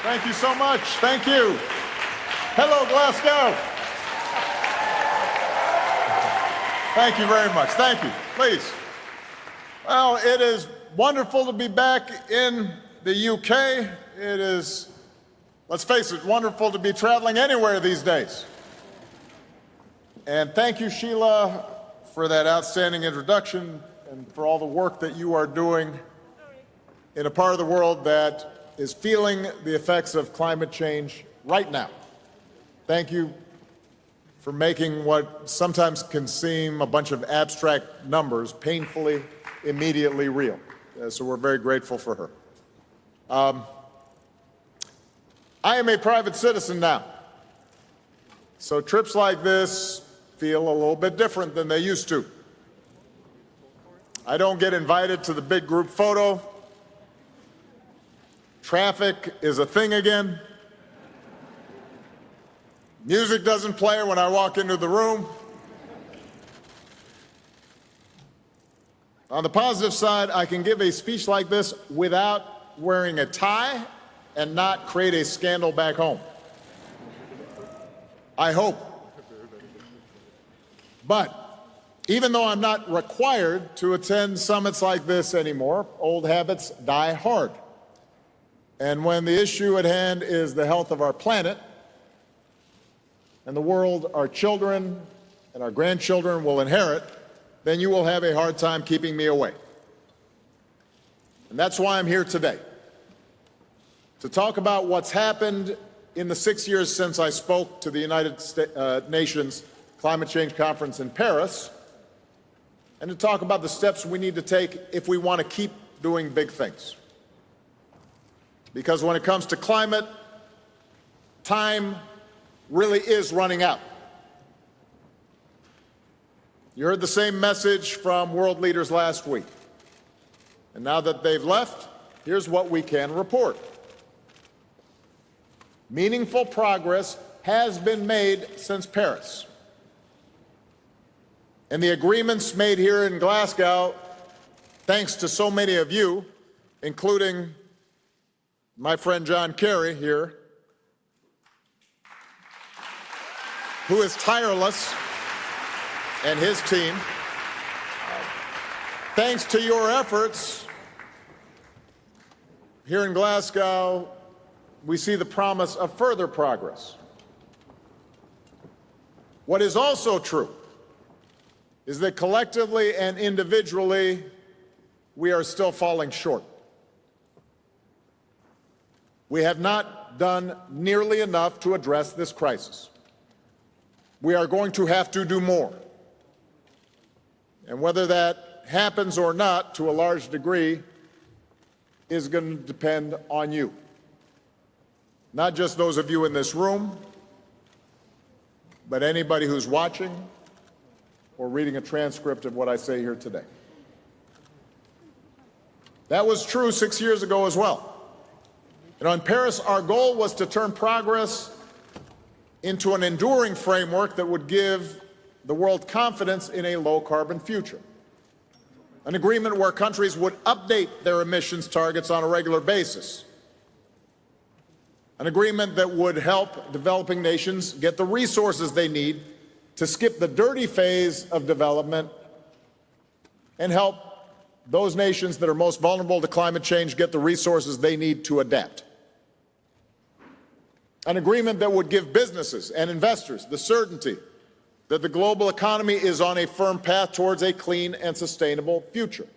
Thank you so much. Thank you. Hello, Glasgow. Thank you very much. Thank you. Please. Well, it is wonderful to be back in the UK. It is, let's face it, wonderful to be traveling anywhere these days. And thank you, Sheila, for that outstanding introduction and for all the work that you are doing in a part of the world that is feeling the effects of climate change right now. Thank you for making what sometimes can seem a bunch of abstract numbers painfully, immediately real. So we're very grateful for her. I am a private citizen now, so trips like this feel a little bit different than they used to. I don't get invited to the big group photo. Traffic is a thing again. Music doesn't play when I walk into the room. On the positive side, I can give a speech like this without wearing a tie and not create a scandal back home. I hope. But even though I'm not required to attend summits like this anymore, old habits die hard. And when the issue at hand is the health of our planet and the world our children and our grandchildren will inherit, then you will have a hard time keeping me away. And that's why I'm here today, to talk about what's happened in the 6 years since I spoke to the United Nations Climate Change Conference in Paris, and to talk about the steps we need to take if we want to keep doing big things. Because when it comes to climate, time really is running out. You heard the same message from world leaders last week. And now that they've left, here's what we can report. Meaningful progress has been made since Paris. And the agreements made here in Glasgow, thanks to so many of you, including my friend John Kerry here, who is tireless, and his team. Thanks to your efforts here in Glasgow, we see the promise of further progress. What is also true is that collectively and individually, we are still falling short. We have not done nearly enough to address this crisis. We are going to have to do more. And whether that happens or not, to a large degree, is going to depend on you. Not just those of you in this room, but anybody who's watching or reading a transcript of what I say here today. That was true 6 years ago as well. In Paris, our goal was to turn progress into an enduring framework that would give the world confidence in a low-carbon future. An agreement where countries would update their emissions targets on a regular basis. An agreement that would help developing nations get the resources they need to skip the dirty phase of development and help those nations that are most vulnerable to climate change get the resources they need to adapt. An agreement that would give businesses and investors the certainty that the global economy is on a firm path towards a clean and sustainable future.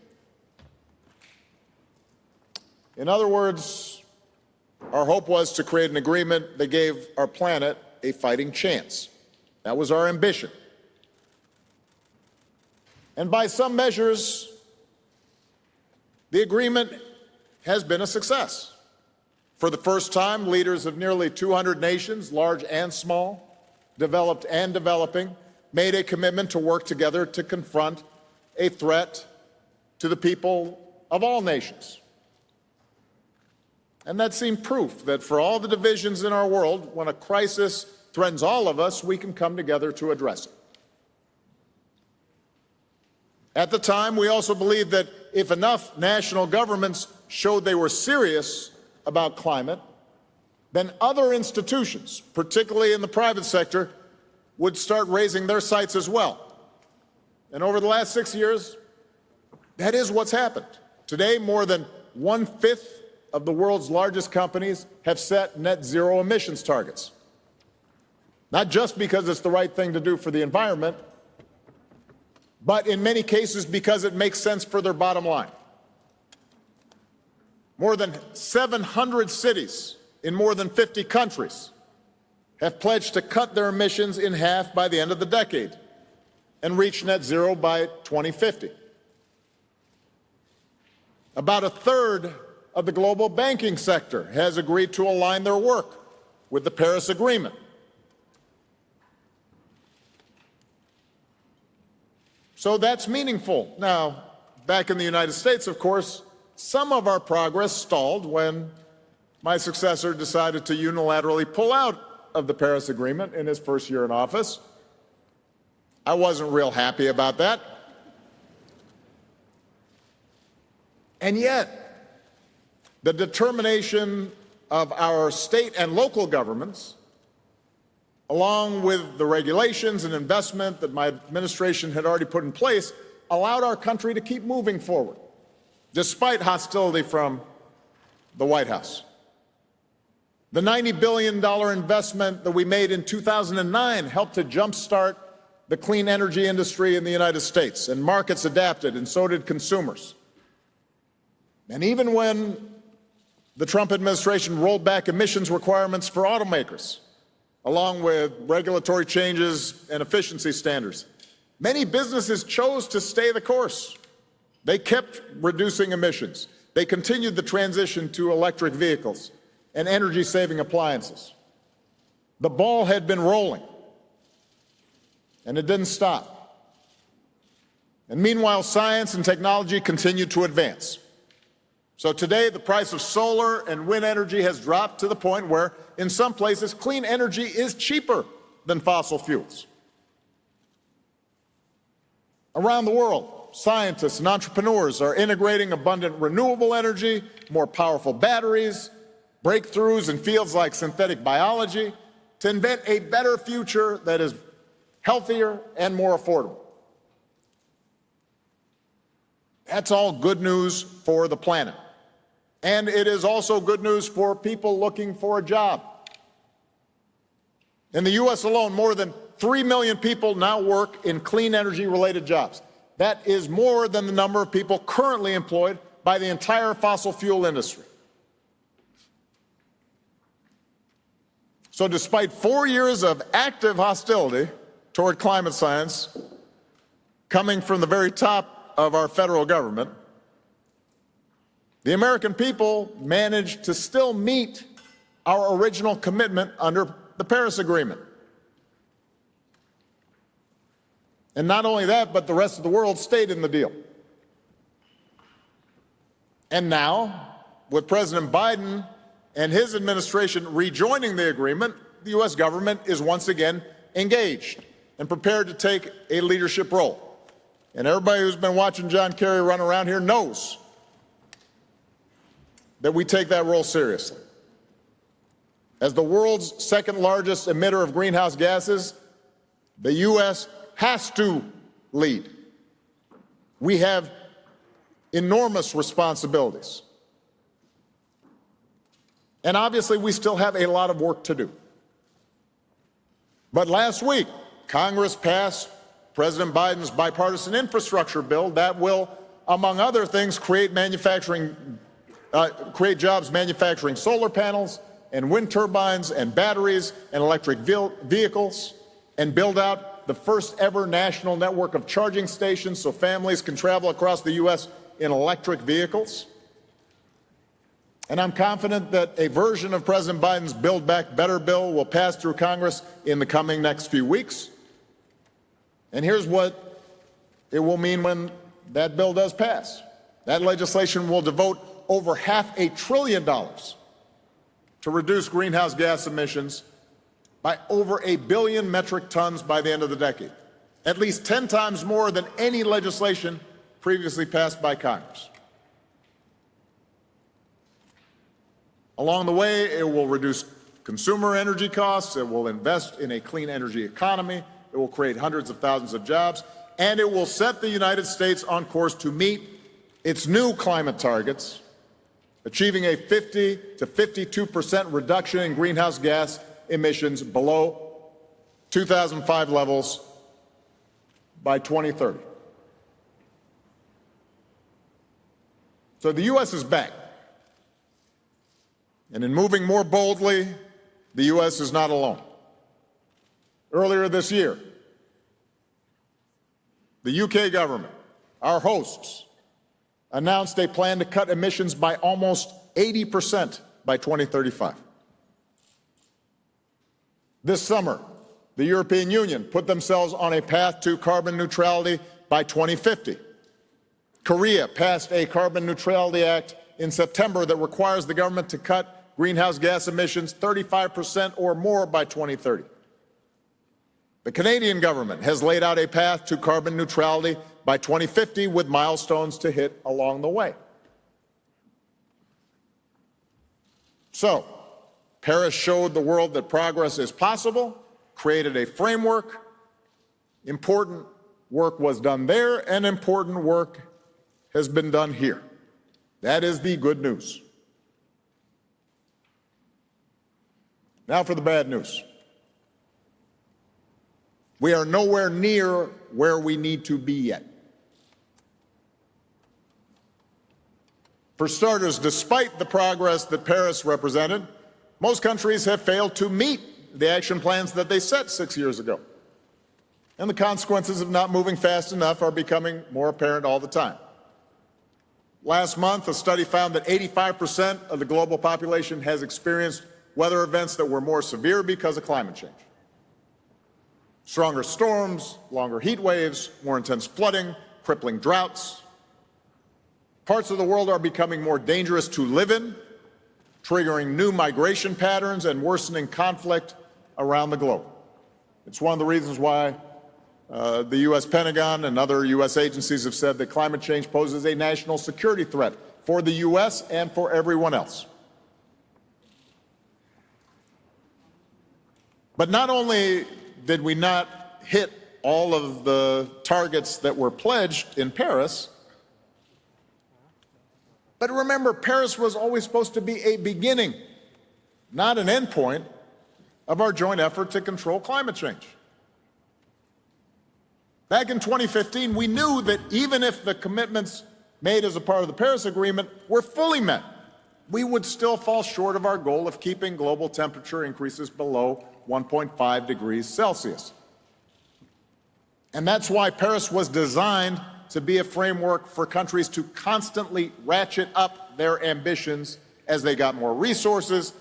In other words, our hope was to create an agreement that gave our planet a fighting chance. That was our ambition. And by some measures, the agreement has been a success. For the first time, leaders of nearly 200 nations, large and small, developed and developing, made a commitment to work together to confront a threat to the people of all nations. And that seemed proof that for all the divisions in our world, when a crisis threatens all of us, we can come together to address it. At the time, we also believed that if enough national governments showed they were serious about climate, then other institutions, particularly in the private sector, would start raising their sights as well. And over the last 6 years, that is what's happened. Today, more than 1/5 of the world's largest companies have set net zero emissions targets. Not just because it's the right thing to do for the environment, but in many cases because it makes sense for their bottom line. More than 700 cities in more than 50 countries have pledged to cut their emissions in half by the end of the decade and reach net zero by 2050. About a third of the global banking sector has agreed to align their work with the Paris Agreement. So that's meaningful. Now, back in the United States, of course, some of our progress stalled when my successor decided to unilaterally pull out of the Paris Agreement in his first year in office. I wasn't real happy about that. And yet, the determination of our state and local governments, along with the regulations and investment that my administration had already put in place, allowed our country to keep moving forward, despite hostility from the White House. The $90 billion investment that we made in 2009 helped to jumpstart the clean energy industry in the United States, and markets adapted, and so did consumers. And even when the Trump administration rolled back emissions requirements for automakers, along with regulatory changes and efficiency standards, many businesses chose to stay the course. They kept reducing emissions. They continued the transition to electric vehicles and energy-saving appliances. The ball had been rolling, and it didn't stop. And meanwhile, science and technology continued to advance. So today, the price of solar and wind energy has dropped to the point where, in some places, clean energy is cheaper than fossil fuels. Around the world, scientists and entrepreneurs are integrating abundant renewable energy, more powerful batteries, breakthroughs in fields like synthetic biology to invent a better future that is healthier and more affordable. That's all good news for the planet. And it is also good news for people looking for a job. In the U.S. alone, more than 3 million people now work in clean energy-related jobs. That is more than the number of people currently employed by the entire fossil fuel industry. So despite 4 years of active hostility toward climate science coming from the very top of our federal government, the American people managed to still meet our original commitment under the Paris Agreement. And not only that, but the rest of the world stayed in the deal. And now, with President Biden and his administration rejoining the agreement, the U.S. government is once again engaged and prepared to take a leadership role. And everybody who's been watching John Kerry run around here knows that we take that role seriously. As the world's second largest emitter of greenhouse gases, the U.S. has to lead. We have enormous responsibilities. And obviously, we still have a lot of work to do. But last week, Congress passed President Biden's bipartisan infrastructure bill that will, among other things, create jobs manufacturing solar panels and wind turbines and batteries and electric vehicles, and build out the first ever national network of charging stations so families can travel across the U.S. in electric vehicles. And I'm confident that a version of President Biden's Build Back Better bill will pass through Congress in the coming next few weeks. And here's what it will mean when that bill does pass. That legislation will devote over $500 billion to reduce greenhouse gas emissions by over 1 billion metric tons by the end of the decade, at least 10 times more than any legislation previously passed by Congress. Along the way, it will reduce consumer energy costs, it will invest in a clean energy economy, it will create hundreds of thousands of jobs, and it will set the United States on course to meet its new climate targets, achieving a 50 to 52% reduction in greenhouse gas emissions below 2005 levels by 2030. So the U.S. is back. And in moving more boldly, the U.S. is not alone. Earlier this year, the UK government, our hosts, announced a plan to cut emissions by almost 80% by 2035. This summer, the European Union put themselves on a path to carbon neutrality by 2050. Korea passed a Carbon Neutrality Act in September that requires the government to cut greenhouse gas emissions 35% or more by 2030. The Canadian government has laid out a path to carbon neutrality by 2050 with milestones to hit along the way. So, Paris showed the world that progress is possible, created a framework. Important work was done there, and important work has been done here. That is the good news. Now for the bad news. We are nowhere near where we need to be yet. For starters, despite the progress that Paris represented, most countries have failed to meet the action plans that they set 6 years ago. And the consequences of not moving fast enough are becoming more apparent all the time. Last month, a study found that 85% of the global population has experienced weather events that were more severe because of climate change. Stronger storms, longer heat waves, more intense flooding, crippling droughts. Parts of the world are becoming more dangerous to live in, triggering new migration patterns and worsening conflict around the globe. It's one of the reasons why the U.S. Pentagon and other U.S. agencies have said that climate change poses a national security threat for the U.S. and for everyone else. But not only did we not hit all of the targets that were pledged in Paris, but remember, Paris was always supposed to be a beginning, not an end point, of our joint effort to control climate change. Back in 2015, we knew that even if the commitments made as a part of the Paris Agreement were fully met, we would still fall short of our goal of keeping global temperature increases below 1.5 degrees Celsius. And that's why Paris was designed to be a framework for countries to constantly ratchet up their ambitions as they got more resources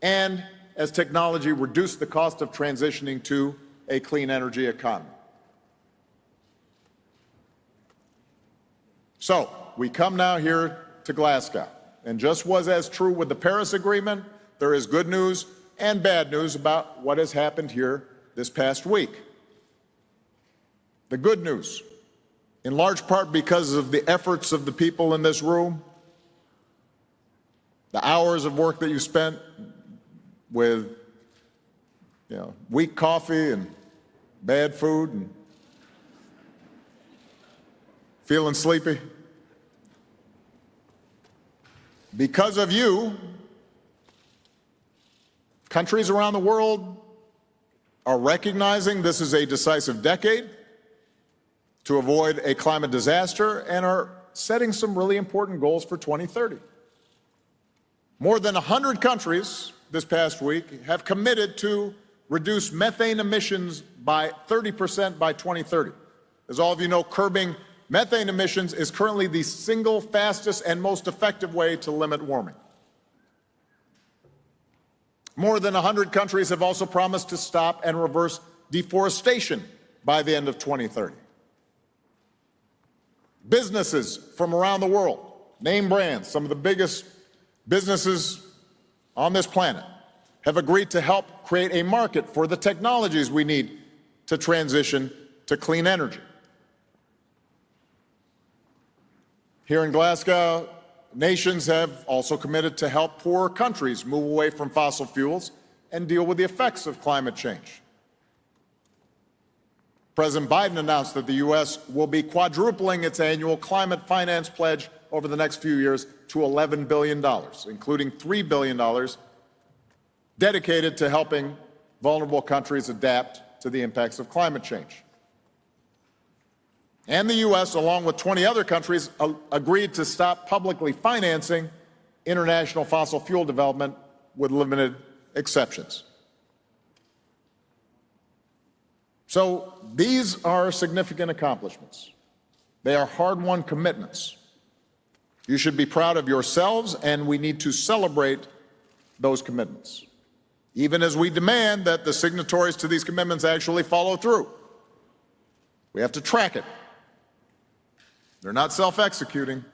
and as technology reduced the cost of transitioning to a clean energy economy. So, we come now here to Glasgow, and just as true with the Paris Agreement, there is good news and bad news about what has happened here this past week. The good news, in large part because of the efforts of the people in this room, the hours of work that you spent with, weak coffee and bad food and feeling sleepy. Because of you, countries around the world are recognizing this is a decisive decade to avoid a climate disaster and are setting some really important goals for 2030. More than 100 countries this past week have committed to reduce methane emissions by 30% by 2030. As all of you know, curbing methane emissions is currently the single fastest and most effective way to limit warming. More than 100 countries have also promised to stop and reverse deforestation by the end of 2030. Businesses from around the world, name brands, some of the biggest businesses on this planet, have agreed to help create a market for the technologies we need to transition to clean energy. Here in Glasgow, nations have also committed to help poorer countries move away from fossil fuels and deal with the effects of climate change. President Biden announced that the U.S. will be quadrupling its annual climate finance pledge over the next few years to $11 billion, including $3 billion dedicated to helping vulnerable countries adapt to the impacts of climate change. And the U.S., along with 20 other countries, agreed to stop publicly financing international fossil fuel development with limited exceptions. So these are significant accomplishments. They are hard-won commitments. You should be proud of yourselves, and we need to celebrate those commitments, even as we demand that the signatories to these commitments actually follow through. We have to track it. They're not self-executing.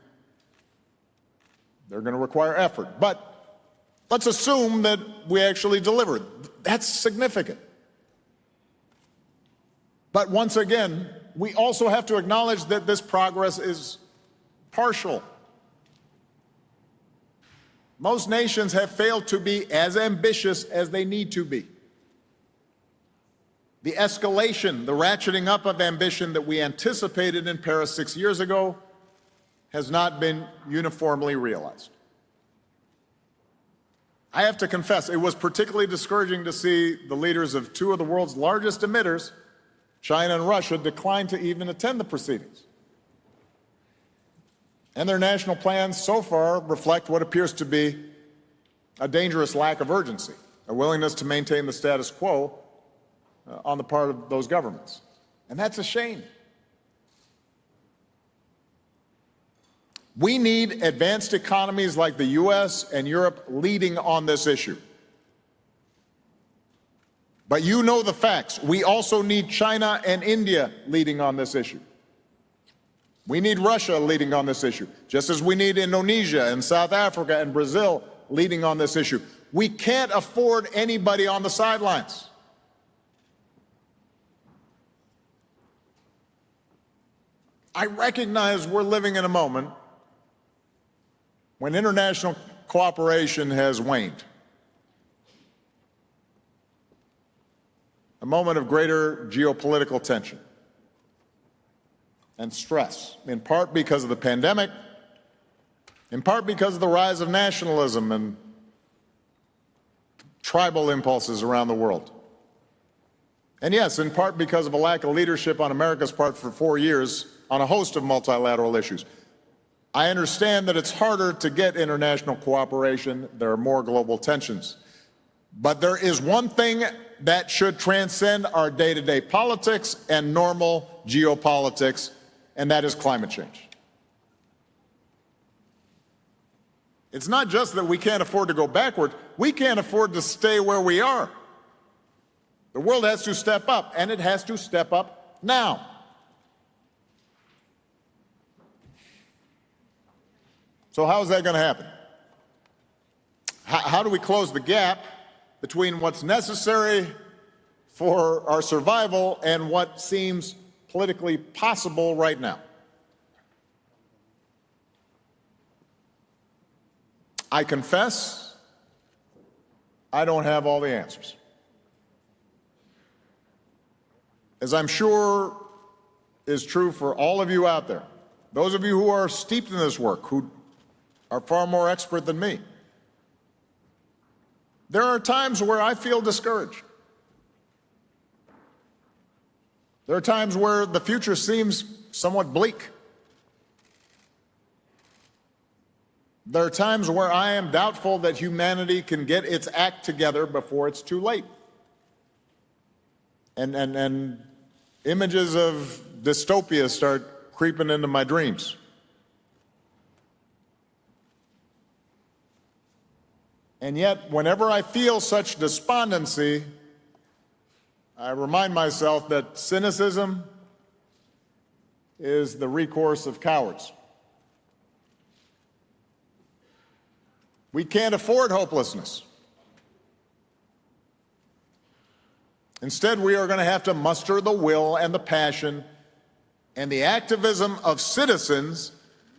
They're going to require effort. But let's assume that we actually deliver. That's significant. But once again, we also have to acknowledge that this progress is partial. Most nations have failed to be as ambitious as they need to be. The escalation, the ratcheting up of ambition that we anticipated in Paris 6 years ago has not been uniformly realized. I have to confess, it was particularly discouraging to see the leaders of two of the world's largest emitters, China and Russia, decline to even attend the proceedings. And their national plans so far reflect what appears to be a dangerous lack of urgency, a willingness to maintain the status quo on the part of those governments. And that's a shame. We need advanced economies like the U.S. and Europe leading on this issue. But you know the facts. We also need China and India leading on this issue. We need Russia leading on this issue, just as we need Indonesia and South Africa and Brazil leading on this issue. We can't afford anybody on the sidelines. I recognize we're living in a moment when international cooperation has waned. A moment of greater geopolitical tension and stress, in part because of the pandemic, in part because of the rise of nationalism and tribal impulses around the world. And yes, in part because of a lack of leadership on America's part for 4 years on a host of multilateral issues. I understand that it's harder to get international cooperation. There are more global tensions. But there is one thing that should transcend our day-to-day politics and normal geopolitics, and that is climate change. It's not just that we can't afford to go backward, we can't afford to stay where we are. The world has to step up, and it has to step up now. So how is that going to happen? How do we close the gap between what's necessary for our survival and what seems politically possible right now? I confess, I don't have all the answers. As I'm sure is true for all of you out there, those of you who are steeped in this work, who are far more expert than me, there are times where I feel discouraged. There are times where the future seems somewhat bleak. There are times where I am doubtful that humanity can get its act together before it's too late. And images of dystopia start creeping into my dreams. And yet, whenever I feel such despondency, I remind myself that cynicism is the recourse of cowards. We can't afford hopelessness. Instead, we are going to have to muster the will and the passion and the activism of citizens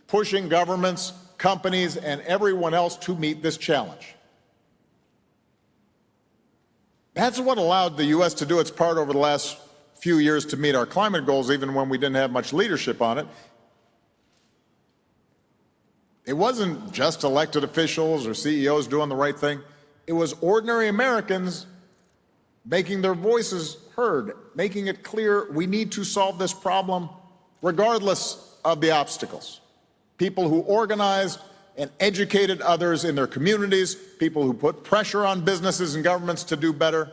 pushing governments, companies, and everyone else to meet this challenge. That's what allowed the U.S. to do its part over the last few years to meet our climate goals, even when we didn't have much leadership on it. It wasn't just elected officials or CEOs doing the right thing. It was ordinary Americans making their voices heard, making it clear we need to solve this problem regardless of the obstacles. People who organized and educated others in their communities, people who put pressure on businesses and governments to do better,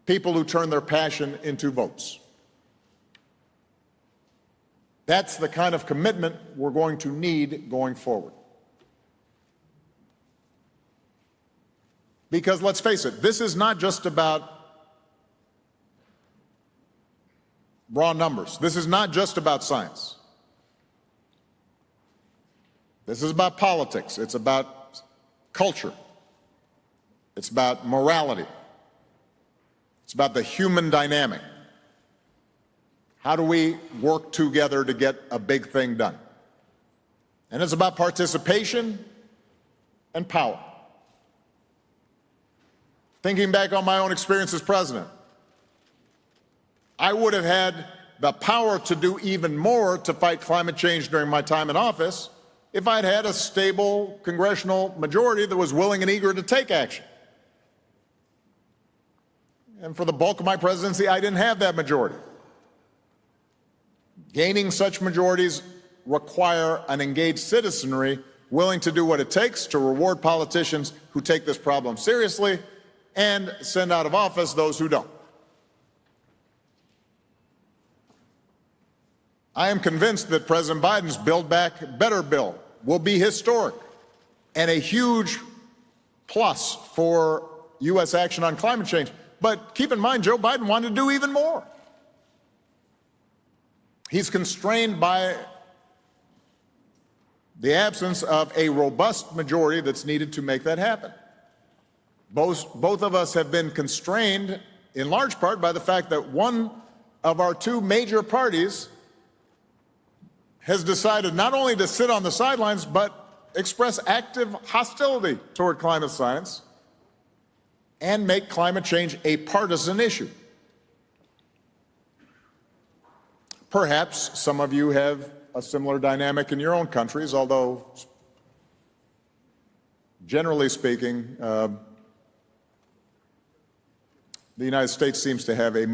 people who turn their passion into votes. That's the kind of commitment we're going to need going forward. Because let's face it, this is not just about raw numbers. This is not just about science. This is about politics. It's about culture. It's about morality. It's about the human dynamic. How do we work together to get a big thing done? And it's about participation and power. Thinking back on my own experience as president, I would have had the power to do even more to fight climate change during my time in office if I'd had a stable congressional majority that was willing and eager to take action. And for the bulk of my presidency, I didn't have that majority. Gaining such majorities require an engaged citizenry willing to do what it takes to reward politicians who take this problem seriously and send out of office those who don't. I am convinced that President Biden's Build Back Better bill will be historic and a huge plus for U.S. action on climate change. But keep in mind, Joe Biden wanted to do even more. He's constrained by the absence of a robust majority that's needed to make that happen. Both of us have been constrained in large part by the fact that one of our two major parties has decided not only to sit on the sidelines, but express active hostility toward climate science and make climate change a partisan issue. Perhaps some of you have a similar dynamic in your own countries, although generally speaking, the United States seems to have a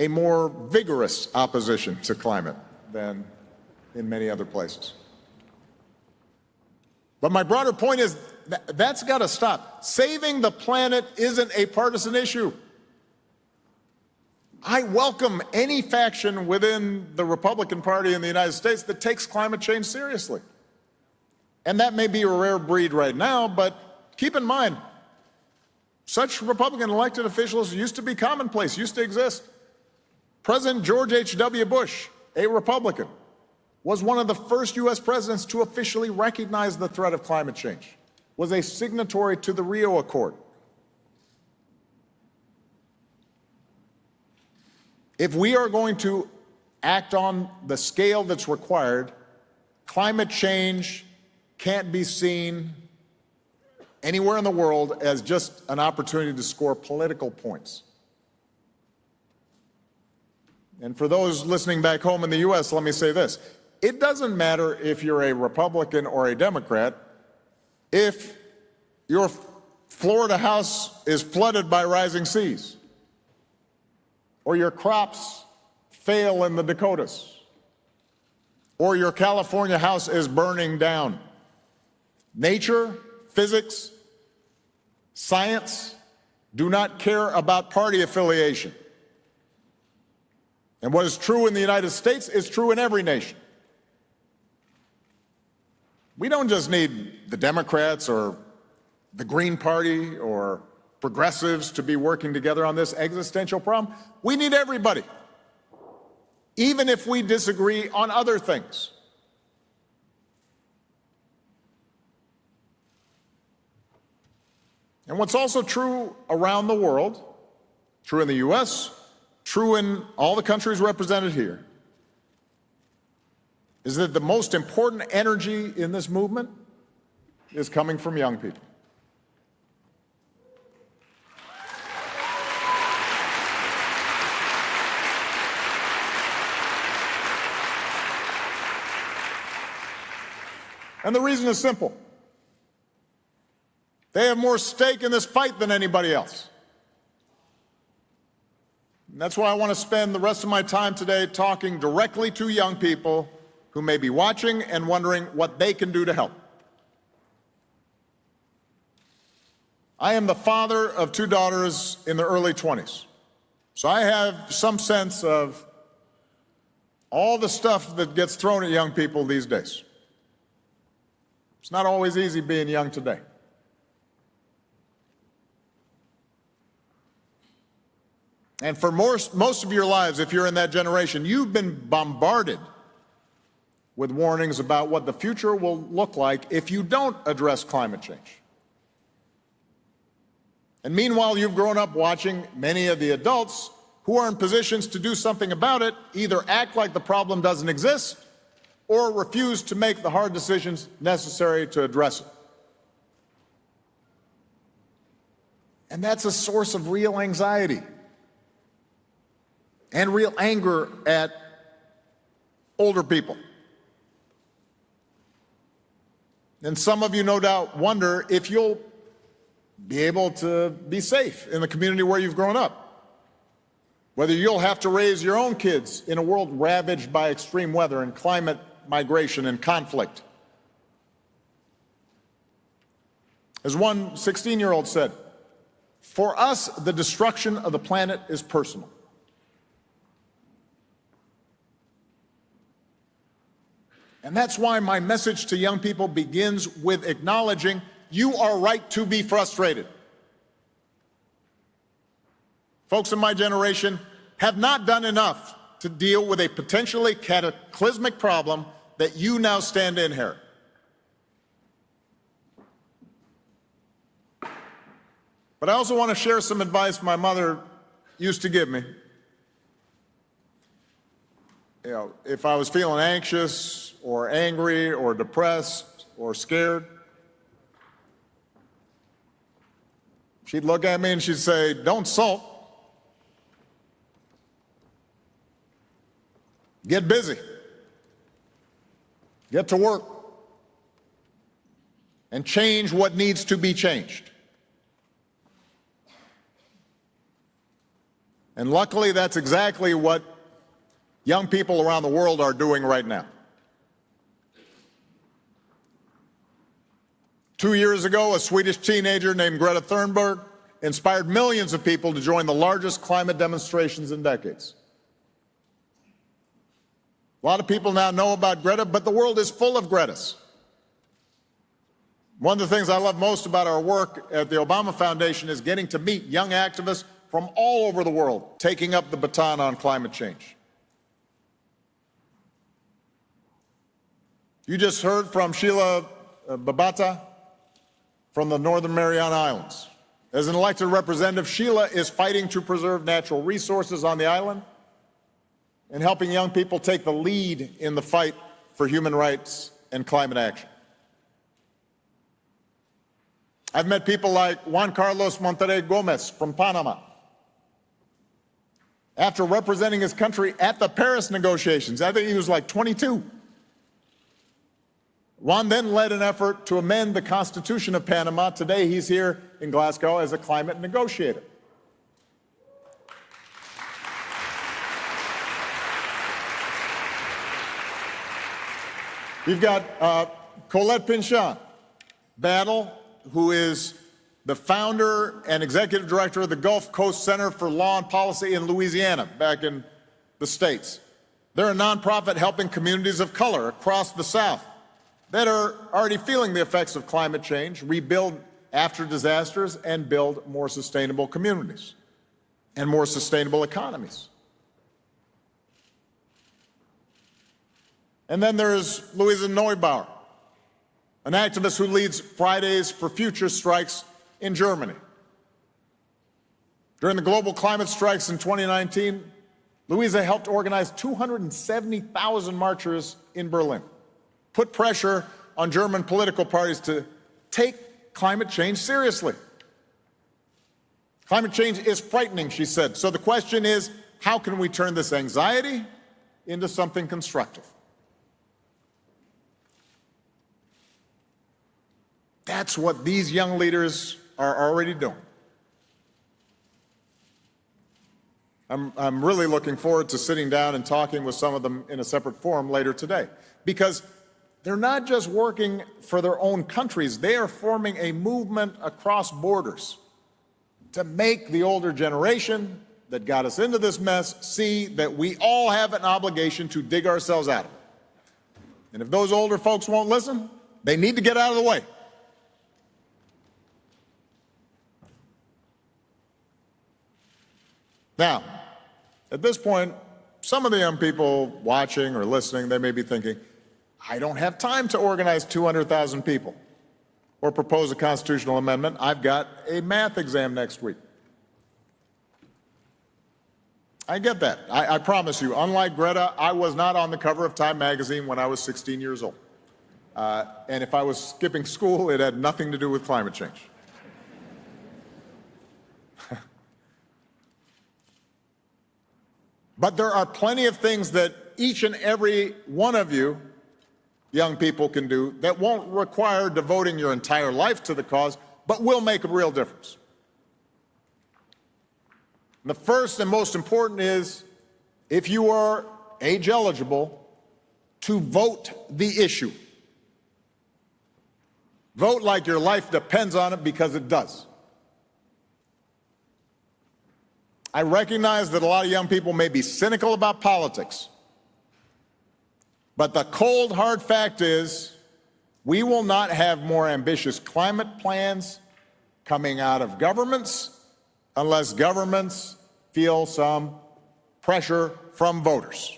more vigorous opposition to climate than in many other places. But my broader point is that's got to stop. Saving the planet isn't a partisan issue. I welcome any faction within the Republican Party in the United States that takes climate change seriously. And that may be a rare breed right now, but keep in mind, such Republican elected officials used to be commonplace, used to exist. President George H.W. Bush, a Republican, was one of the first U.S. presidents to officially recognize the threat of climate change, was a signatory to the Rio Accord. If we are going to act on the scale that's required, climate change can't be seen anywhere in the world as just an opportunity to score political points. And for those listening back home in the U.S., let me say this. It doesn't matter if you're a Republican or a Democrat if your Florida house is flooded by rising seas, or your crops fail in the Dakotas, or your California house is burning down. Nature, physics, science do not care about party affiliation. And what is true in the United States is true in every nation. We don't just need the Democrats or the Green Party or progressives to be working together on this existential problem. We need everybody, even if we disagree on other things. And what's also true around the world, true in the U.S., true in all the countries represented here, is that the most important energy in this movement is coming from young people. And the reason is simple. They have more stake in this fight than anybody else. And that's why I want to spend the rest of my time today talking directly to young people who may be watching and wondering what they can do to help. I am the father of 2 daughters in their early 20s, so I have some sense of all the stuff that gets thrown at young people these days. It's not always easy being young today. And for most of your lives, if you're in that generation, you've been bombarded with warnings about what the future will look like if you don't address climate change. And meanwhile, you've grown up watching many of the adults who are in positions to do something about it either act like the problem doesn't exist or refuse to make the hard decisions necessary to address it. And that's a source of real anxiety and real anger at older people. And some of you no doubt wonder if you'll be able to be safe in the community where you've grown up, whether you'll have to raise your own kids in a world ravaged by extreme weather and climate migration and conflict. As one 16-year-old said, "For us, the destruction of the planet is personal." And that's why my message to young people begins with acknowledging you are right to be frustrated. Folks in my generation have not done enough to deal with a potentially cataclysmic problem that you now stand to inherit. But I also want to share some advice my mother used to give me. You know, if I was feeling anxious or angry or depressed or scared, she'd look at me and she'd say, "Don't sulk. Get busy. Get to work. And change what needs to be changed." And luckily, that's exactly what young people around the world are doing right now. 2 years ago, a Swedish teenager named Greta Thunberg inspired millions of people to join the largest climate demonstrations in decades. A lot of people now know about Greta, but the world is full of Gretas. One of the things I love most about our work at the Obama Foundation is getting to meet young activists from all over the world taking up the baton on climate change. You just heard from Sheila Babata from the Northern Mariana Islands. As an elected representative, Sheila is fighting to preserve natural resources on the island and helping young people take the lead in the fight for human rights and climate action. I've met people like Juan Carlos Monterrey Gomez from Panama. After representing his country at the Paris negotiations, I think he was like 22. Juan then led an effort to amend the Constitution of Panama. Today he's here in Glasgow as a climate negotiator. You've got Colette Pinchan Battle, who is the founder and executive director of the Gulf Coast Center for Law and Policy in Louisiana, back in the States. They're a nonprofit helping communities of color across the South that are already feeling the effects of climate change, rebuild after disasters, and build more sustainable communities and more sustainable economies. And then there's Luisa Neubauer, an activist who leads Fridays for Future strikes in Germany. During the global climate strikes in 2019, Luisa helped organize 270,000 marchers in Berlin, put pressure on German political parties to take climate change seriously. Climate change is frightening, she said. So the question is, how can we turn this anxiety into something constructive? That's what these young leaders are already doing. I'm really looking forward to sitting down and talking with some of them in a separate forum later today, because they're not just working for their own countries, they are forming a movement across borders to make the older generation that got us into this mess see that we all have an obligation to dig ourselves out of it. And if those older folks won't listen, they need to get out of the way. Now, at this point, some of the young people watching or listening, they may be thinking, I don't have time to organize 200,000 people or propose a constitutional amendment. I've got a math exam next week. I get that. I promise you, unlike Greta, I was not on the cover of Time magazine when I was 16 years old. And if I was skipping school, it had nothing to do with climate change. But there are plenty of things that each and every one of you young people can do that won't require devoting your entire life to the cause, but will make a real difference. The first and most important is, if you are age eligible, to vote the issue. Vote like your life depends on it, because it does. I recognize that a lot of young people may be cynical about politics, but the cold, hard fact is we will not have more ambitious climate plans coming out of governments unless governments feel some pressure from voters.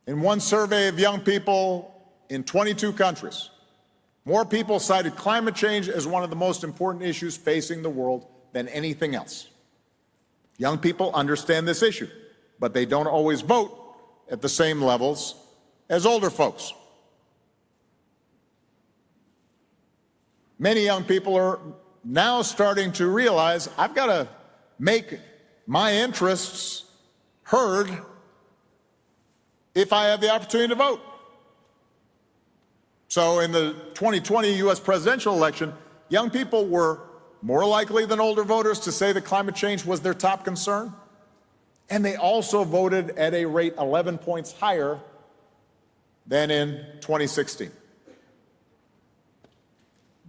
In one survey of young people in 22 countries, more people cited climate change as one of the most important issues facing the world than anything else. Young people understand this issue, but they don't always vote at the same levels as older folks. Many young people are now starting to realize, I've got to make my interests heard if I have the opportunity to vote. So in the 2020 US presidential election, young people were more likely than older voters to say that climate change was their top concern. And they also voted at a rate 11 points higher than in 2016.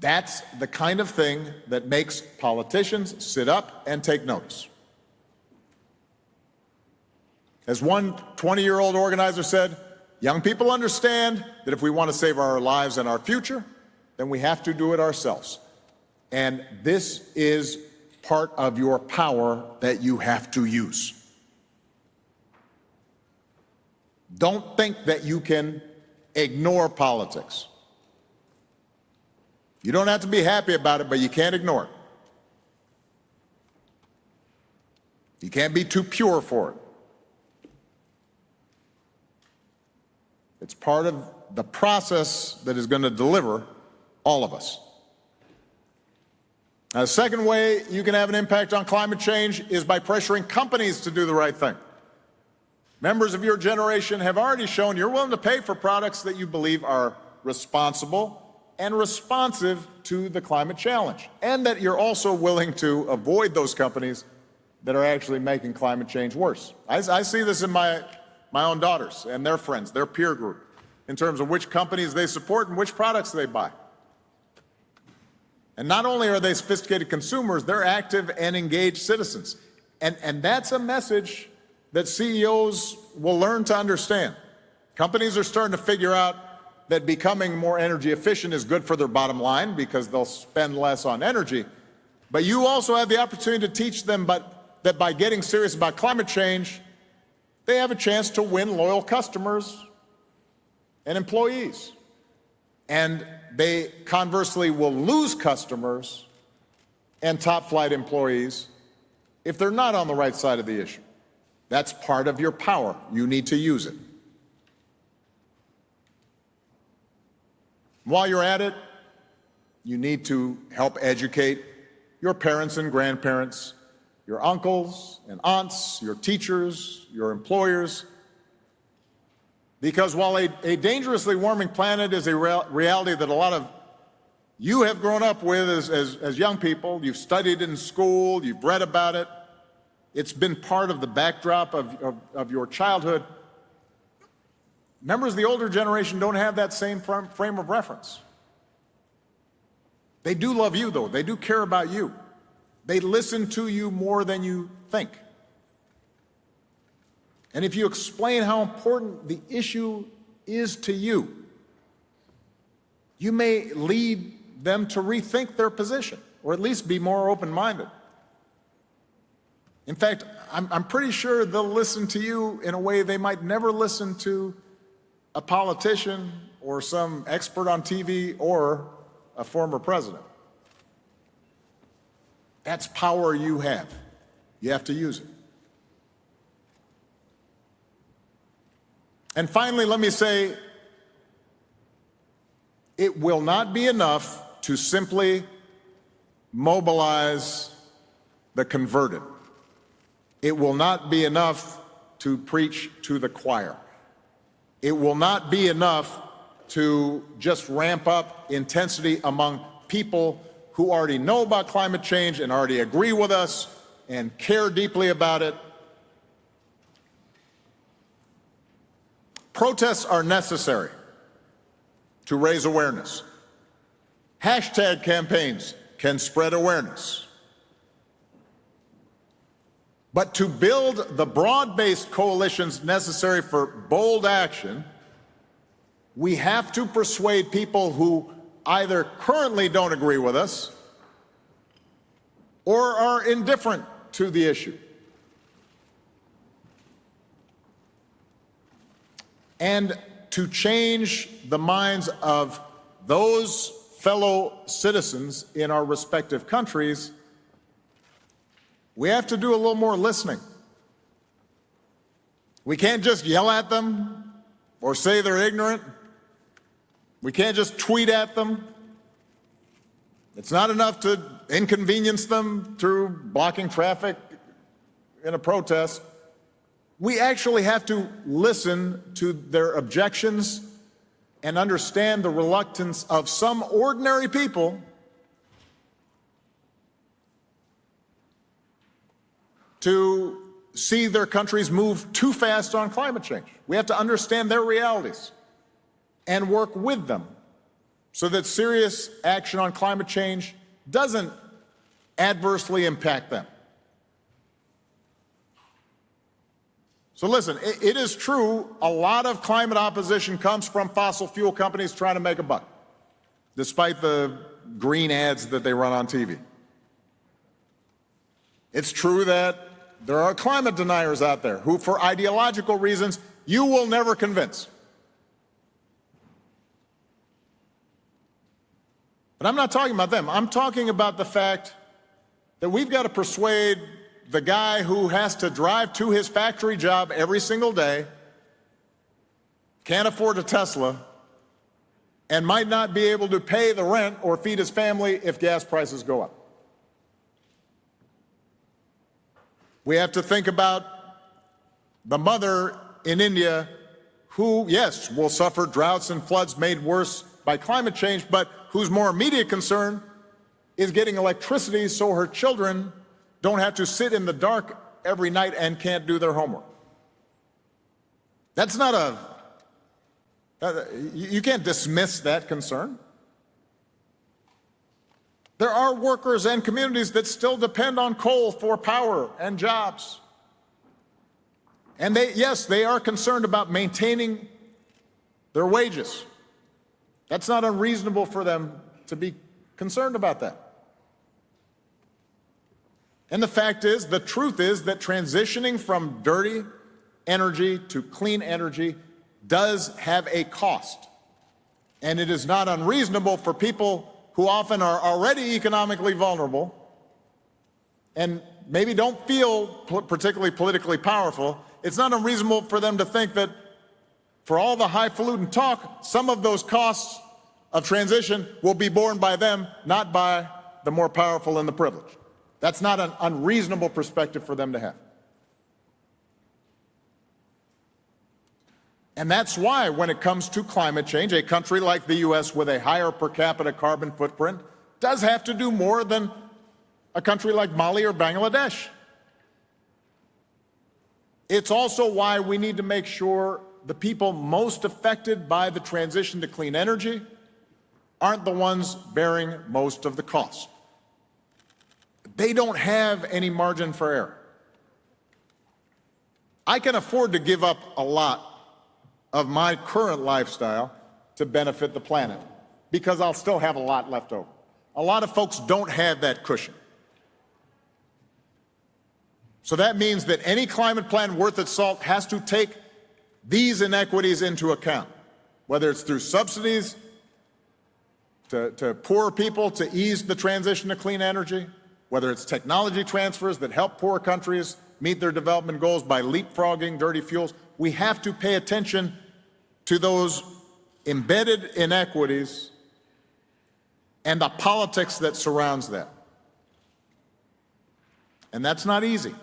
That's the kind of thing that makes politicians sit up and take notice. As one 20-year-old organizer said, young people understand that if we want to save our lives and our future, then we have to do it ourselves. And this is part of your power that you have to use. Don't think that you can ignore politics. You don't have to be happy about it, but you can't ignore it. You can't be too pure for it. It's part of the process that is going to deliver all of us. Now, the second way you can have an impact on climate change is by pressuring companies to do the right thing. Members of your generation have already shown you're willing to pay for products that you believe are responsible and responsive to the climate challenge, and that you're also willing to avoid those companies that are actually making climate change worse. I see this in my own daughters and their friends, their peer group, in terms of which companies they support and which products they buy. And not only are they sophisticated consumers, they're active and engaged citizens. And that's a message that CEOs will learn to understand. Companies are starting to figure out that becoming more energy efficient is good for their bottom line because they'll spend less on energy. But you also have the opportunity to teach them that by getting serious about climate change, they have a chance to win loyal customers and employees. And they conversely will lose customers and top-flight employees if they're not on the right side of the issue. That's part of your power. You need to use it. While you're at it, you need to help educate your parents and grandparents, your uncles and aunts, your teachers, your employers, because while a dangerously warming planet is a reality that a lot of you have grown up with as young people, you've studied in school, you've read about it, it's been part of the backdrop of your childhood. Members of the older generation don't have that same frame of reference. They do love you, though. They do care about you. They listen to you more than you think. And if you explain how important the issue is to you, you may lead them to rethink their position, or at least be more open-minded. In fact, I'm pretty sure they'll listen to you in a way they might never listen to a politician or some expert on TV or a former president. That's power you have. You have to use it. And finally, let me say, it will not be enough to simply mobilize the converted. It will not be enough to preach to the choir. It will not be enough to just ramp up intensity among people who already know about climate change and already agree with us and care deeply about it. Protests are necessary to raise awareness. Hashtag campaigns can spread awareness. But to build the broad-based coalitions necessary for bold action, we have to persuade people who either currently don't agree with us or are indifferent to the issue. And to change the minds of those fellow citizens in our respective countries, we have to do a little more listening. We can't just yell at them or say they're ignorant. We can't just tweet at them. It's not enough to inconvenience them through blocking traffic in a protest. We actually have to listen to their objections and understand the reluctance of some ordinary people to see their countries move too fast on climate change. We have to understand their realities and work with them so that serious action on climate change doesn't adversely impact them. So listen, it is true a lot of climate opposition comes from fossil fuel companies trying to make a buck, despite the green ads that they run on TV. It's true that there are climate deniers out there who, for ideological reasons, you will never convince. But I'm not talking about them. I'm talking about the fact that we've got to persuade the guy who has to drive to his factory job every single day, can't afford a Tesla, and might not be able to pay the rent or feed his family if gas prices go up. We have to think about the mother in India who, yes, will suffer droughts and floods made worse by climate change, but whose more immediate concern is getting electricity so her children don't have to sit in the dark every night and can't do their homework. That's not you can't dismiss that concern. There are workers and communities that still depend on coal for power and jobs. And yes, they are concerned about maintaining their wages. That's not unreasonable for them to be concerned about that. And the fact is, the truth is that transitioning from dirty energy to clean energy does have a cost. And it is not unreasonable for people who often are already economically vulnerable and maybe don't feel particularly politically powerful, it's not unreasonable for them to think that for all the highfalutin talk, some of those costs of transition will be borne by them, not by the more powerful and the privileged. That's not an unreasonable perspective for them to have. And that's why, when it comes to climate change, a country like the U.S. with a higher per capita carbon footprint does have to do more than a country like Mali or Bangladesh. It's also why we need to make sure the people most affected by the transition to clean energy aren't the ones bearing most of the cost. They don't have any margin for error. I can afford to give up a lot of my current lifestyle to benefit the planet because I'll still have a lot left over. A lot of folks don't have that cushion. So that means that any climate plan worth its salt has to take these inequities into account, whether it's through subsidies to poor people to ease the transition to clean energy, whether it's technology transfers that help poor countries meet their development goals by leapfrogging dirty fuels. We have to pay attention to those embedded inequities and the politics that surrounds that. And that's not easy.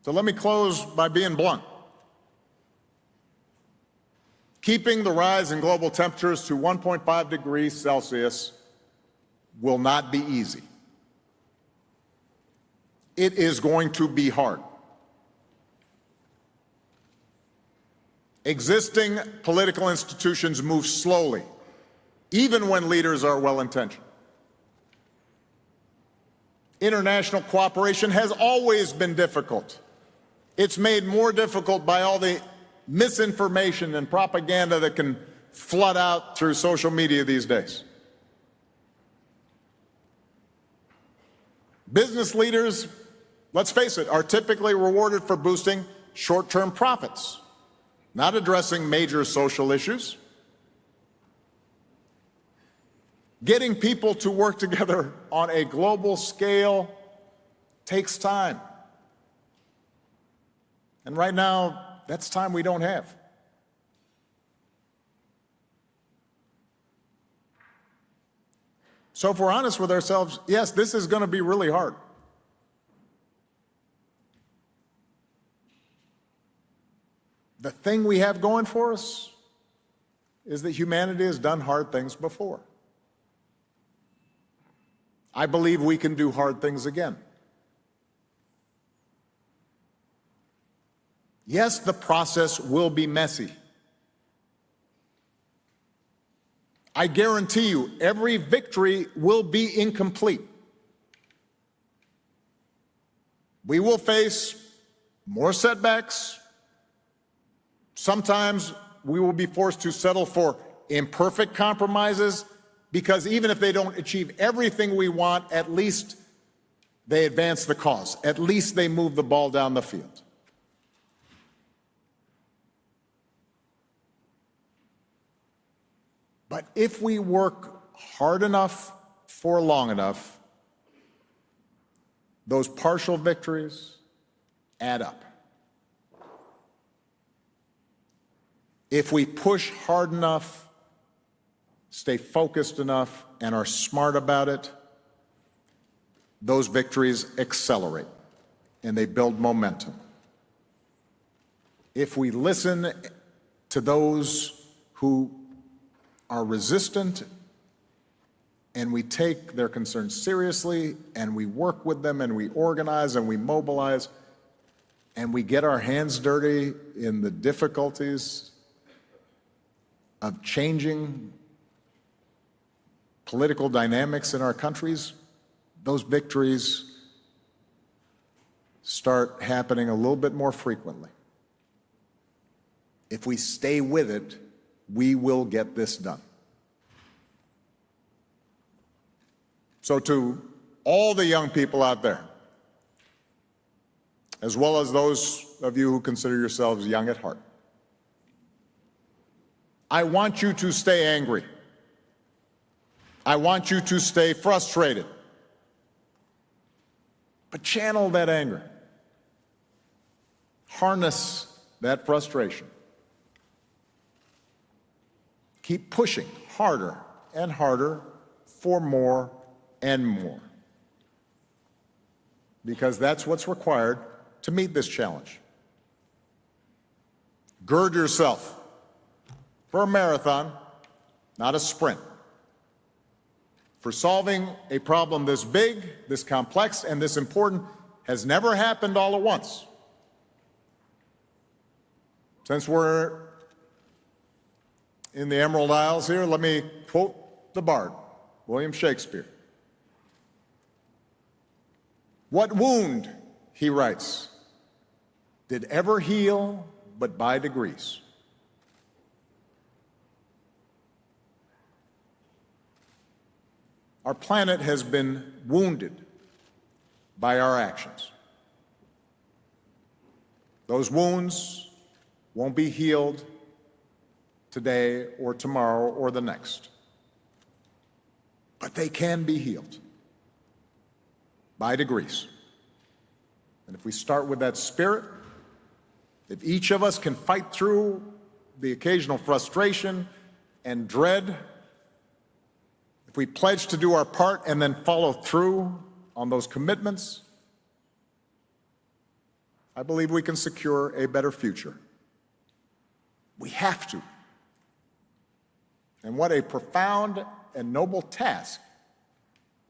So let me close by being blunt. Keeping the rise in global temperatures to 1.5 degrees Celsius will not be easy. It is going to be hard. Existing political institutions move slowly, even when leaders are well-intentioned. International cooperation has always been difficult. It's made more difficult by all the misinformation and propaganda that can flood out through social media these days. Business leaders, let's face it, are typically rewarded for boosting short-term profits, not addressing major social issues. Getting people to work together on a global scale takes time. And right now, that's time we don't have. So if we're honest with ourselves, yes, this is going to be really hard. The thing we have going for us is that humanity has done hard things before. I believe we can do hard things again. Yes, the process will be messy. I guarantee you, every victory will be incomplete. We will face more setbacks. Sometimes we will be forced to settle for imperfect compromises, because even if they don't achieve everything we want, at least they advance the cause. At least they move the ball down the field. But if we work hard enough for long enough, those partial victories add up. If we push hard enough, stay focused enough, and are smart about it, those victories accelerate and they build momentum. If we listen to those who are resistant and we take their concerns seriously and we work with them and we organize and we mobilize and we get our hands dirty in the difficulties of changing political dynamics in our countries, those victories start happening a little bit more frequently. If we stay with it, we will get this done. So to all the young people out there, as well as those of you who consider yourselves young at heart, I want you to stay angry. I want you to stay frustrated. But channel that anger. Harness that frustration. Keep pushing harder and harder for more and more, because that's what's required to meet this challenge. Gird yourself for a marathon, not a sprint. For solving a problem this big, this complex, and this important has never happened all at once. Since we're in the Emerald Isles here, let me quote the bard, William Shakespeare. "What wound," he writes, "did ever heal but by degrees?" Our planet has been wounded by our actions. Those wounds won't be healed today or tomorrow or the next, but they can be healed by degrees. And if we start with that spirit, if each of us can fight through the occasional frustration and dread, if we pledge to do our part and then follow through on those commitments, I believe we can secure a better future. We have to. And what a profound and noble task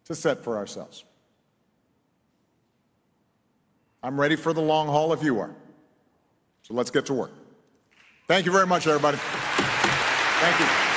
to set for ourselves. I'm ready for the long haul if you are. So let's get to work. Thank you very much, everybody. Thank you.